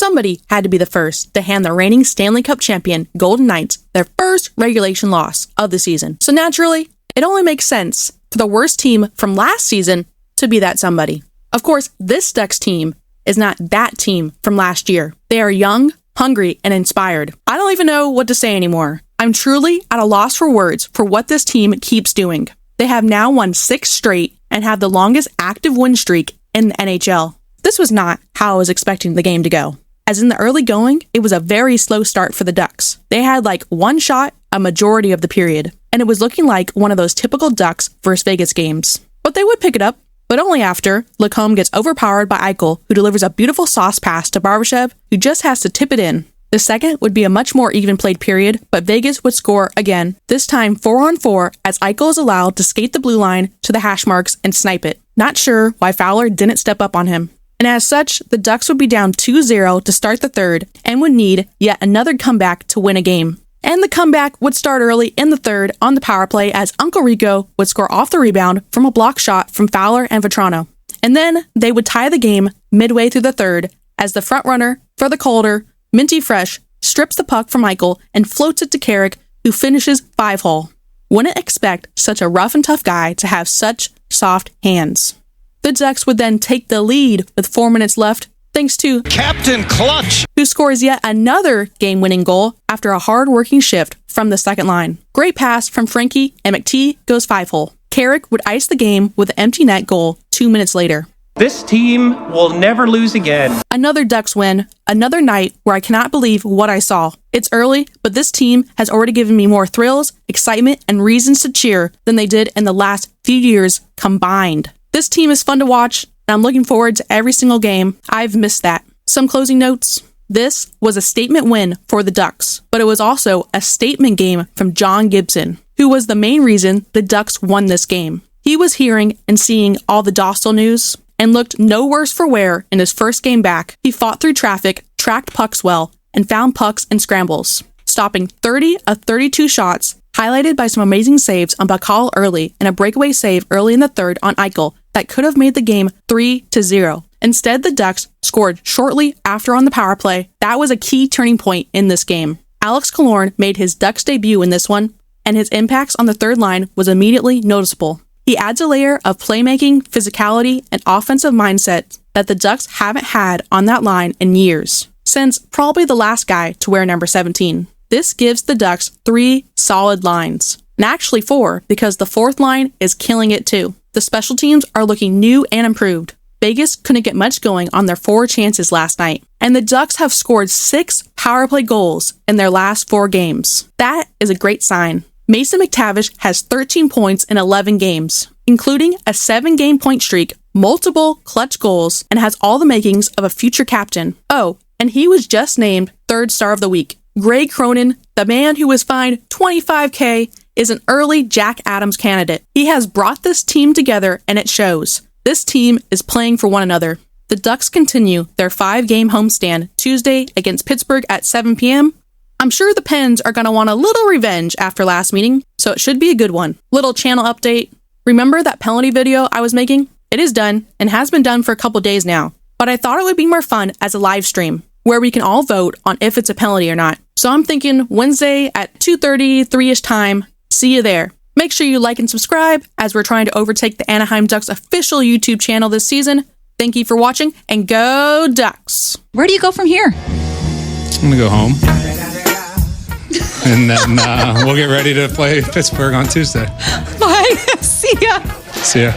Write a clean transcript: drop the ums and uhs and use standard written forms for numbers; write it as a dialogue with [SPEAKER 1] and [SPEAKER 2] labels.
[SPEAKER 1] Somebody had to be the first to hand the reigning Stanley Cup champion Golden Knights their first regulation loss of the season. So naturally, it only makes sense for the worst team from last season to be that somebody. Of course, this Ducks team is not that team from last year. They are young, hungry, and inspired. I don't even know what to say anymore. I'm truly at a loss for words for what this team keeps doing. They have now won 6 straight and have the longest active win streak in the NHL. This was not how I was expecting the game to go. As in the early going, it was a very slow start for the Ducks. They had like one shot a majority of the period, and it was looking like one of those typical Ducks versus Vegas games. But they would pick it up, but only after Lacombe gets overpowered by Eichel, who delivers a beautiful sauce pass to Barbashev, who just has to tip it in. The second would be a much more even-played period, but Vegas would score again, this time 4-on-4, as Eichel is allowed to skate the blue line to the hash marks and snipe it. Not sure why Fowler didn't step up on him. And as such, the Ducks would be down 2-0 to start the third and would need yet another comeback to win a game. And the comeback would start early in the third on the power play as Uncle Rico would score off the rebound from a block shot from Fowler and Vetrano. And then they would tie the game midway through the third as the front runner for the Calder, Minty Fresh, strips the puck from Eichel and floats it to Carrick, who finishes 5-hole. Wouldn't expect such a rough and tough guy to have such soft hands. The Ducks would then take the lead with 4 minutes left, thanks to
[SPEAKER 2] Captain Clutch,
[SPEAKER 1] who scores yet another game-winning goal after a hard-working shift from the second line. Great pass from Frankie, and McTee goes 5-hole. Carrick would ice the game with an empty net goal 2 minutes later.
[SPEAKER 3] This team will never lose again.
[SPEAKER 1] Another Ducks win, another night where I cannot believe what I saw. It's early, but this team has already given me more thrills, excitement, and reasons to cheer than they did in the last few years combined. This team is fun to watch, and I'm looking forward to every single game. I've missed that. Some closing notes. This was a statement win for the Ducks, but it was also a statement game from John Gibson, who was the main reason the Ducks won this game. He was hearing and seeing all the Dostal news and looked no worse for wear in his first game back. He fought through traffic, tracked pucks well, and found pucks in scrambles, stopping 30 of 32 shots, highlighted by some amazing saves on Bakal early and a breakaway save early in the third on Eichel that could have made the game 3-0. Instead, the Ducks scored shortly after on the power play. That was a key turning point in this game. Alex Killorn made his Ducks debut in this one, and his impacts on the third line was immediately noticeable. He adds a layer of playmaking, physicality, and offensive mindset that the Ducks haven't had on that line in years, since probably the last guy to wear number 17. This gives the Ducks 3 solid lines, and actually 4, because the fourth line is killing it too. The special teams are looking new and improved. Vegas couldn't get much going on their 4 chances last night, and the Ducks have scored 6 power play goals in their last 4 games. That is a great sign. Mason McTavish has 13 points in 11 games, including a 7-game point streak, multiple clutch goals, and has all the makings of a future captain. Oh, and he was just named 3rd Star of the Week. Greg Cronin, the man who was fined $25,000, is an early Jack Adams candidate. He has brought this team together, and it shows. This team is playing for one another. The Ducks continue their 5-game homestand Tuesday against Pittsburgh at 7 p.m. I'm sure the Pens are going to want a little revenge after last meeting, so it should be a good one. Little channel update. Remember that penalty video I was making? It is done, and has been done for a couple days now, but I thought it would be more fun as a live stream, where we can all vote on if it's a penalty or not. So I'm thinking Wednesday at 2:30, 3-ish time. See you there. Make sure you like and subscribe as we're trying to overtake the Anaheim Ducks official YouTube channel this season. Thank you for watching, and go Ducks!
[SPEAKER 4] Where do you go from here?
[SPEAKER 5] I'm going to go home. And then we'll get ready to play Pittsburgh on Tuesday.
[SPEAKER 4] Bye. See ya.
[SPEAKER 5] See ya.